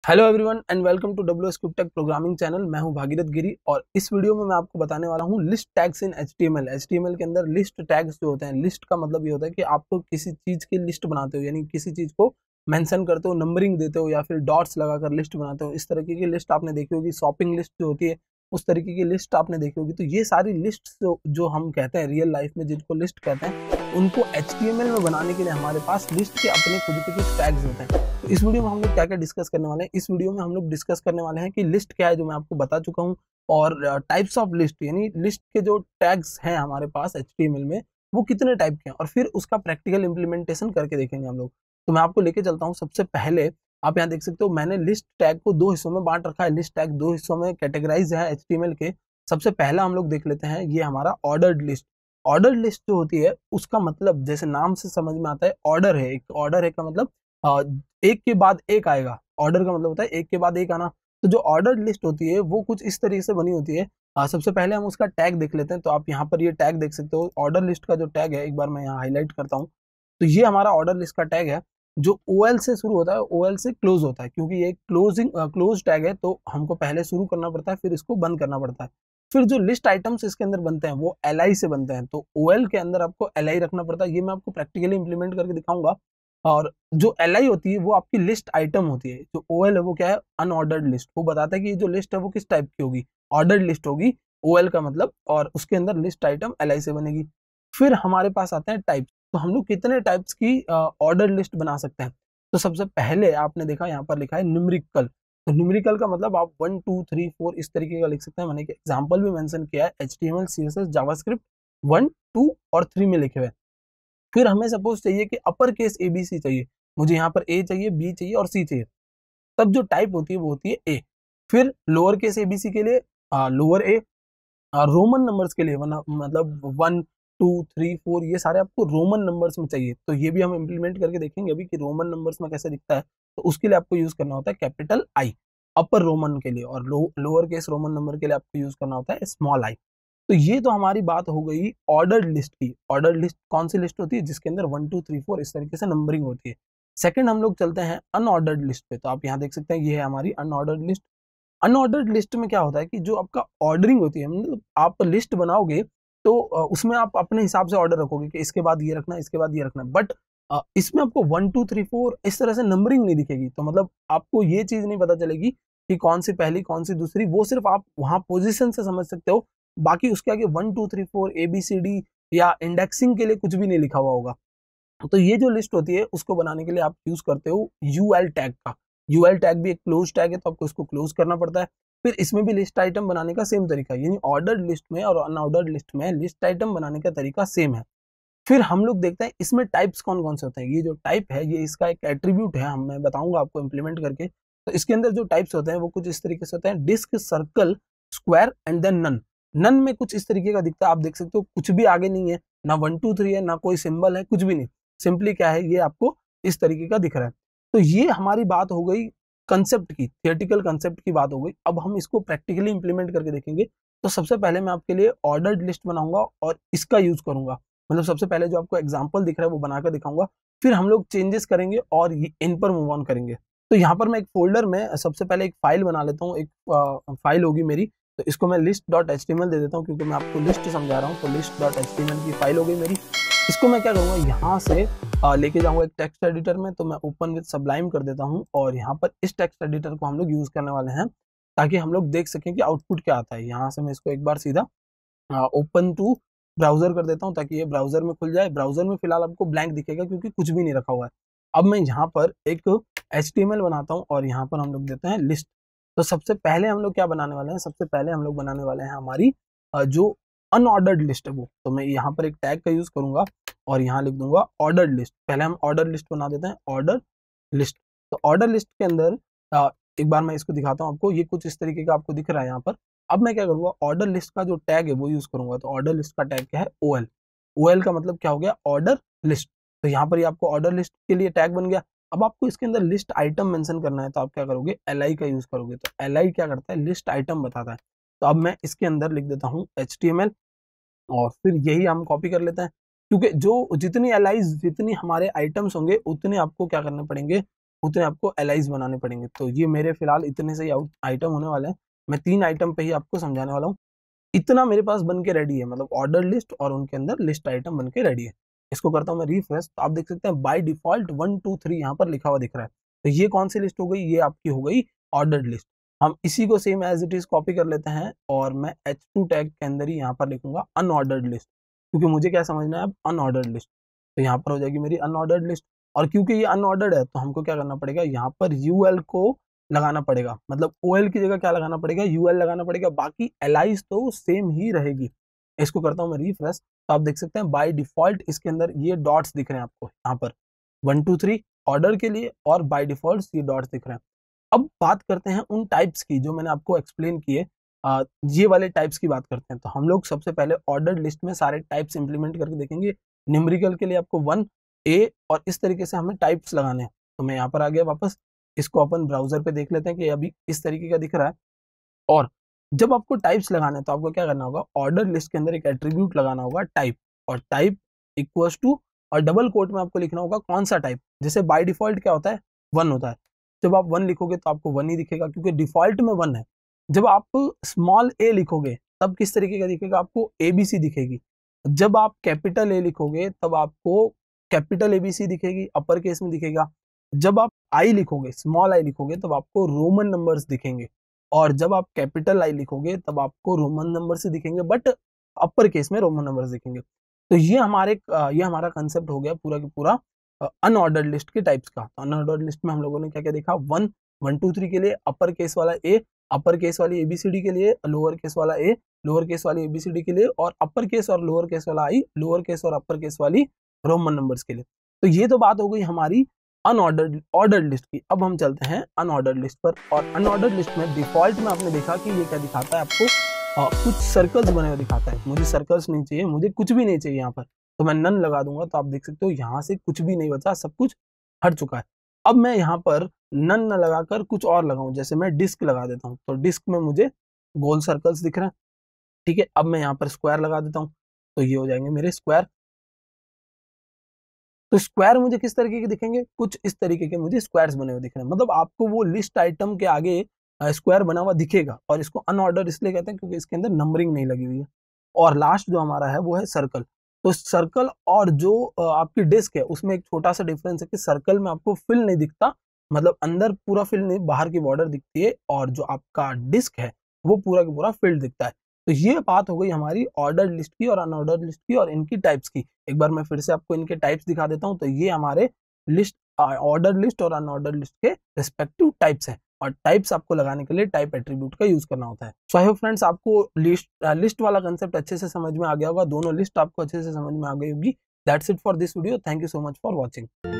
Hello everyone and welcome to W script tech programming channel. मैं हूं भागीरथ गिरी और इस वीडियो में मैं आपको बताने वाला हूं लिस्ट टैग्स इन एचटीएमएल। एचटीएमएल के अंदर लिस्ट टैग्स जो होते हैं, लिस्ट का मतलब ये होता है कि आप तो किसी चीज की लिस्ट बनाते हो, यानी किसी चीज को मेंशन करते हो, नंबरिंग देते हो या फिर डॉट्स लगाकर लिस्ट बनाते हो। इस तरीके की लिस्ट आपने देखी होगी, शॉपिंग लिस्ट जो होती है उस तरीके की लिस्ट आपने देखी होगी। तो ये सारी लिस्ट जो हम कहते हैं रियल लाइफ में जिनको लिस्ट कहते हैं, उनको एचटीएमएल में बनाने के लिए हमारे पास लिस्ट के अपने खुद के कुछ टैग्स होते हैं। तो इस वीडियो में हम लोग क्या क्या डिस्कस करने वाले हैं, इस वीडियो में हम लोग डिस्कस करने वाले हैं कि लिस्ट क्या है, जो मैं आपको बता चुका हूं, और टाइप्स ऑफ लिस्ट, यानी लिस्ट के जो टैग्स हैं हमारे पास एचटीएमएल में वो कितने टाइप के हैं, और फिर उसका प्रैक्टिकल इंप्लीमेंटेशन करके देखेंगे हम लोग। तो मैं आपको लेके चलता हूँ। सबसे पहले आप यहाँ देख सकते हो, मैंने लिस्ट टैग को दो हिस्सों में बांट रखा है। लिस्ट टैग दो हिस्सों में कैटेगराइज है एचटीएमएल के। सबसे पहला हम लोग देख लेते हैं, ये हमारा ऑर्डर्ड लिस्ट। ऑर्डर्ड लिस्ट जो होती है उसका मतलब जैसे नाम से समझ में आता है, ऑर्डर है। एक ऑर्डर है का मतलब एक के बाद एक आएगा। ऑर्डर का मतलब होता है एक के बाद एक आना। तो जो ऑर्डर लिस्ट होती है वो कुछ इस तरीके से बनी होती है। सबसे पहले हम उसका टैग देख लेते हैं। तो आप यहाँ पर ये टैग देख सकते हो, ऑर्डर लिस्ट का जो टैग है, एक बार मैं यहाँ हाईलाइट करता हूँ। तो ये हमारा ऑर्डर लिस्ट का टैग है, जो ओएल से शुरू होता है, ओएल से क्लोज होता है, क्योंकि ये क्लोज टैग है तो हमको पहले शुरू करना पड़ता है, फिर इसको बंद करना पड़ता है। फिर जो लिस्ट आइटम्स इसके अंदर बनते हैं वो एल से बनते हैं, तो ओएल के अंदर आपको एल रखना पड़ता है। ये मैं आपको प्रैक्टिकली इंप्लीमेंट करके दिखाऊंगा। और जो एल होती है वो आपकी लिस्ट आइटम होती है। जो ओएल है वो क्या है, अनऑर्डर्ड लिस्ट। वो बताता है कि ये जो लिस्ट है वो किस टाइप की होगी, ऑर्डर्ड लिस्ट होगी, ओएल का मतलब, और उसके अंदर लिस्ट आइटम एल से बनेगी। फिर हमारे पास आते हैं टाइप्स। तो हम लोग कितने टाइप्स की ऑर्डर लिस्ट बना सकते हैं। तो सबसे पहले आपने देखा यहाँ पर लिखा है न्यूमेरिकल। तो न्यूमेरिकल का मतलब आप 1 2 3 4 इस तरीके का लिख सकते हैं। मैंने एक एग्जांपल भी मेंशन किया है, HTML CSS जावास्क्रिप्ट 1 2 और 3 में लिखे हुए। फिर हमें सपोज चाहिए कि अपर केस ABC चाहिए, मुझे यहाँ पर A चाहिए, B चाहिए और C चाहिए, तब जो टाइप होती है वो होती है A। फिर लोअर केस ABC के लिए लोअर A, रोमन नंबर्स के लिए मतलब 1 2 3 4 ये सारे आपको रोमन नंबर्स में चाहिए। तो ये भी हम इंप्लीमेंट करके देखेंगे अभी कि रोमन नंबर्स में कैसे दिखता है। तो उसके लिए आपको यूज करना होता है कैपिटल आई अपर रोमन के लिए, और लोअर केस रोमन नंबर के लिए आपको यूज करना होता है स्मॉल आई। तो ये तो हमारी बात हो गई ऑर्डर्ड लिस्ट की। ऑर्डर्ड लिस्ट कौन सी लिस्ट होती है, जिसके अंदर 1 2 3 4 इस तरीके से नंबरिंग होती है। सेकंड हम लोग चलते हैं अनऑर्डर्ड लिस्ट पे। तो आप यहाँ देख सकते हैं ये है हमारी अनऑर्डर्ड लिस्ट। अनऑर्डर्ड लिस्ट में क्या होता है कि जो आपका ऑर्डरिंग होती है, मतलब आप लिस्ट बनाओगे तो उसमें आप अपने हिसाब से ऑर्डर रखोगे कि इसके बाद ये रखना है, इसके बाद ये रखना है, बट इसमें आपको 1 2 3 4 इस तरह से नंबरिंग नहीं दिखेगी। तो मतलब आपको ये चीज नहीं पता चलेगी कि कौन सी पहली कौन सी दूसरी, वो सिर्फ आप वहां पोजीशन से समझ सकते हो। बाकी उसके आगे 1 2 3 4 ABCD या इंडेक्सिंग के लिए कुछ भी नहीं लिखा हुआ होगा। तो ये जो लिस्ट होती है उसको बनाने के लिए आप यूज करते हो यूएल टैग का। यूएल टैग भी एक क्लोज टैग है, तो आपको इसको क्लोज करना पड़ता है। फिर इसमें भी लिस्ट आइटम बनाने का सेम तरीका है, यानी ऑर्डर्ड लिस्ट में और अनऑर्डर्ड लिस्ट में लिस्ट आइटम बनाने का तरीका सेम है। फिर हम लोग देखते हैं इसमें टाइप्स कौन कौन से होते हैं। ये जो टाइप है ये इसका एक एट्रीब्यूट है, मैं बताऊंगा आपको इंप्लीमेंट करके। तो इसके अंदर जो टाइप्स होते हैं वो कुछ इस तरीके से होते हैं, disc, circle, square and then none. None में कुछ इस तरीके का दिखता है, आप देख सकते हो कुछ भी आगे नहीं है, ना 1 2 3 है, ना कोई सिंबल है, कुछ भी नहीं। सिंपली क्या है, ये आपको इस तरीके का दिख रहा है। तो ये हमारी बात हो गई कंसेप्ट की, थियोरेटिकल कंसेप्ट की बात हो गई। अब हम इसको प्रैक्टिकली इंप्लीमेंट करके देखेंगे। तो सबसे पहले मैं आपके लिए ऑर्डर्ड लिस्ट बनाऊंगा और इसका यूज करूंगा। मतलब सबसे पहले जो आपको एग्जांपल दिख रहा है वो बनाकर दिखाऊंगा, फिर हम लोग चेंजेस करेंगे और इन पर मूव ऑन करेंगे। तो यहाँ पर मैं एक फोल्डर में सबसे पहले एक फाइल बना लेता हूँ। एक फाइल होगी मेरी, तो इसको मैं list.html दे देता हूँ, क्योंकि मैं आपको लिस्ट समझा रहा हूँ। तो list.html की फाइल हो गई मेरी। इसको मैं क्या करूँगा, यहाँ से लेके जाऊँगा एक टेक्स्ट एडिटर में। तो मैं ओपन विद सब्लाइम कर देता हूँ, और यहाँ पर इस टेक्स्ट एडिटर को हम लोग यूज करने वाले हैं, ताकि हम लोग देख सकें कि आउटपुट क्या आता है। यहाँ से मैं इसको एक बार सीधा ओपन टू ब्राउजर कर देता हूँ, ताकि ये ब्राउजर में खुल जाए। ब्राउजर में फिलहाल आपको ब्लैंक दिखेगा क्योंकि कुछ भी नहीं रखा हुआ है। अब मैं यहाँ पर एक HTML बनाता हूँ और यहाँ पर हम लोग देते हैं लिस्ट। तो सबसे पहले हम लोग क्या बनाने वाले हैं, सबसे पहले हम लोग बनाने वाले हैं हमारी जो अनऑर्डर्ड लिस्ट है वो। तो मैं यहाँ पर एक टैग का यूज करूंगा और यहाँ लिख दूंगा ऑर्डर्ड लिस्ट। पहले हम ऑर्डर लिस्ट बना देते हैं, ऑर्डर लिस्ट। तो ऑर्डर लिस्ट के अंदर एक बार मैं इसको दिखाता हूँ आपको। ये कुछ इस तरीके का आपको दिख रहा है यहाँ पर। अब मैं क्या करूंगा, ऑर्डर लिस्ट का जो टैग है वो यूज करूंगा। तो ऑर्डर लिस्ट का टैग क्या है, OL। OL का मतलब क्या हो गया, ऑर्डर लिस्ट। तो यहाँ पर ये आपको ऑर्डर लिस्ट के लिए टैग बन गया। अब आपको इसके अंदर लिस्ट आइटम मेंशन करना है, तो आप क्या करोगे, LI का यूज करोगे। तो LI क्या करता है, लिस्ट आइटम बताता है। तो अब मैं इसके अंदर लिख देता हूँ HTML, और फिर यही हम कॉपी कर लेते हैं, क्योंकि जो जितनी LIs जितनी हमारे आइटम्स होंगे उतने आपको क्या करने पड़ेंगे, उतने आपको एलाइज बनाने पड़ेंगे। तो ये मेरे फिलहाल इतने से ही आइटम होने वाले हैं। मैं 3 आइटम पे ही आपको समझाने वाला हूँ। इतना मेरे पास बन के रेडी है, मतलब ऑर्डर लिस्ट और उनके अंदर लिस्ट आइटम बन के रेडी है। इसको करता हूँ मैं रिफ्रेश, तो आप देख सकते हैं बाय डिफॉल्ट 1 2 3 यहाँ पर लिखा हुआ दिख रहा है। तो ये कौन सी लिस्ट हो गई? ये आपकी हो गई ऑर्डर लिस्ट। हम इसी को same as it is copy कर लेते हैं और मैं H2 टैग के अंदर ही यहाँ पर लिखूंगा अनऑर्डर्ड लिस्ट, क्योंकि मुझे क्या समझना है अब अनऑर्डर्ड लिस्ट। तो यहाँ पर हो जाएगी मेरी अनऑर्डर्ड लिस्ट। और क्योंकि ये अनऑर्डर्ड है तो हमको क्या करना पड़ेगा, यहाँ पर यूएल को लगाना पड़ेगा, मतलब ओएल की जगह क्या लगाना पड़ेगा, यूएल लगाना पड़ेगा। बाकी एलाइज तो सेम ही रहेगी। इसको करता हूँ मैं रिफ्रेश, तो आप देख सकते हैं बाय डिफॉल्ट इसके अंदर ये डॉट्स दिख रहे हैं आपको यहाँ पर 1 2 3 ऑर्डर के लिए, और बाय डिफॉल्ट ये डॉट्स दिख रहे हैं। अब बात करते हैं उन टाइप्स की जो मैंने आपको एक्सप्लेन किए। ये वाले टाइप्स की बात करते हैं। तो हम लोग सबसे पहले ऑर्डर लिस्ट में सारे टाइप्स इंप्लीमेंट करके देखेंगे। न्यूमेरिकल के लिए आपको 1 ए और इस तरीके से हमें टाइप्स लगाने हैं। तो मैं यहाँ पर आ गया वापस, इसको अपन ब्राउजर पे देख लेते हैं कि अभी इस तरीके का दिख रहा है। और जब आपको टाइप्स लगाना है तो आपको क्या करना होगा, ऑर्डर लिस्ट के अंदर एक एट्रीब्यूट लगाना होगा टाइप, और टाइप इक्वल्स टू और डबल कोट में आपको लिखना होगा कौन सा टाइप। जैसे बाय डिफॉल्ट क्या होता है, 1 होता है। जब आप 1 लिखोगे तो आपको 1 ही दिखेगा क्योंकि डिफॉल्ट में 1 है। जब आप स्मॉल ए लिखोगे तब किस तरीके का दिखेगा, आपको एबीसी दिखेगी। जब आप कैपिटल ए लिखोगे तब आपको कैपिटल एबीसी दिखेगी, अपर केस में दिखेगा। जब आप आई लिखोगे, स्मॉल आई लिखोगे तब आपको रोमन नंबर्स दिखेंगे, और जब आप कैपिटल आई लिखोगे तब आपको रोमन नंबर से दिखेंगे, बट अपर केस में रोमन नंबर्स दिखेंगे। तो ये हमारा कंसेप्ट हो गया पूरा का पूरा अनऑर्डर्ड लिस्ट के टाइप्स का। तो अनऑर्डर्ड लिस्ट में हम लोगों ने क्या क्या देखा, 1 1 2 3 के लिए अपर केस वाला ए, अपर केस वाली एबीसीडी के लिए लोअर केस वाला ए, लोअर केस वाली एबीसीडी के लिए, और अपर केस और लोअर केस वाला आई, लोअर केस और अपर केस वाली रोमन नंबर्स के लिए। तो ये तो बात हो गई हमारी अनऑर्डर्ड ऑर्डर्ड लिस्ट की। अब हम चलते हैं अनऑर्डर्ड लिस्ट पर। और अनऑर्डर्ड लिस्ट में डिफॉल्ट में आपने देखा कि ये क्या दिखाता है आपको, कुछ सर्कल्स बने हुए दिखाता है। मुझे सर्कल्स नहीं चाहिए, मुझे कुछ भी नहीं चाहिए यहाँ पर, तो मैं नन लगा दूंगा। तो आप देख सकते हो यहाँ से कुछ भी नहीं बचा, सब कुछ हट चुका है। अब मैं यहाँ पर नन न लगाकर कुछ और लगाऊं, जैसे मैं डिस्क लगा देता हूँ। तो डिस्क में मुझे गोल सर्कल्स दिख रहे हैं, ठीक है। अब मैं यहाँ पर स्क्वायर लगा देता हूँ, तो ये हो जाएंगे मेरे स्क्वायर। तो स्क्वायर मुझे किस तरीके के दिखेंगे, कुछ इस तरीके के मुझे स्क्वायर्स बने हुए दिख रहे हैं। मतलब आपको वो लिस्ट आइटम के आगे स्क्वायर बना हुआ दिखेगा। और इसको अनऑर्डर इसलिए कहते हैं क्योंकि इसके अंदर नंबरिंग नहीं लगी हुई है। और लास्ट जो हमारा है वो है सर्कल। तो सर्कल और जो आपकी डिस्क है उसमें एक छोटा सा डिफरेंस है कि सर्कल में आपको फिल नहीं दिखता, मतलब अंदर पूरा फिल नहीं, बाहर की बॉर्डर दिखती है, और जो आपका डिस्क है वो पूरा का पूरा फिल्ड दिखता है। तो ये बात हो गई हमारी ऑर्डर लिस्ट की और अनऑर्डर लिस्ट की और इनकी टाइप्स की। एक बार मैं फिर से आपको इनके टाइप्स दिखा देता हूं। तो ये हमारे लिस्ट ऑर्डर लिस्ट और अनऑर्डर लिस्ट के रिस्पेक्टिव टाइप्स हैं, और टाइप्स आपको लगाने के लिए टाइप एट्रीब्यूट का यूज करना होता है। सो आई होप फ्रेंड्स आपको लिस्ट वाला कंसेप्ट अच्छे से समझ में आ गया होगा, दोनों लिस्ट आपको अच्छे से समझ में आ गई होगी। That's it for this video, thank you so much for watching.